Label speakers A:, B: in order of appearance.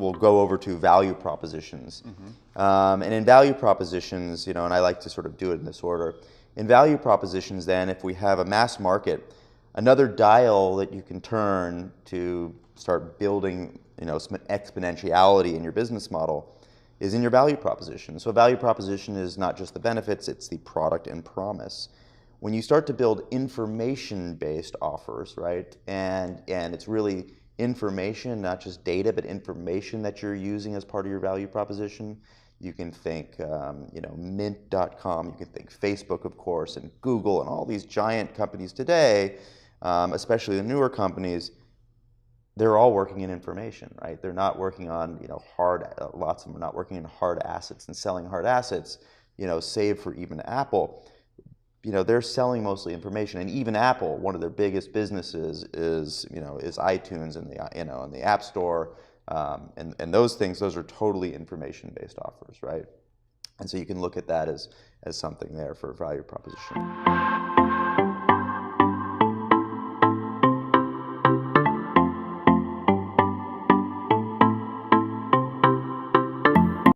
A: we'll go over to value propositions. And in value propositions, and I like to sort of do it in this order. In value propositions, then, if we have a mass market, another dial that you can turn to start building, some exponentiality in your business model is in your value proposition. So a value proposition is not just the benefits, it's the product and promise. When you start to build information-based offers, right, and it's really information, not just data, but information that you're using as part of your value proposition. You can think, Mint.com, you can think Facebook, of course, and Google, and all these giant companies today, especially the newer companies, they're all working in information, right? They're not working on, lots of them are not working in hard assets and selling hard assets, save for even Apple. They're selling mostly information, and even Apple, one of their biggest businesses is iTunes and the App Store, and those things. Those are totally information-based offers, right? And so you can look at that as something there for value proposition.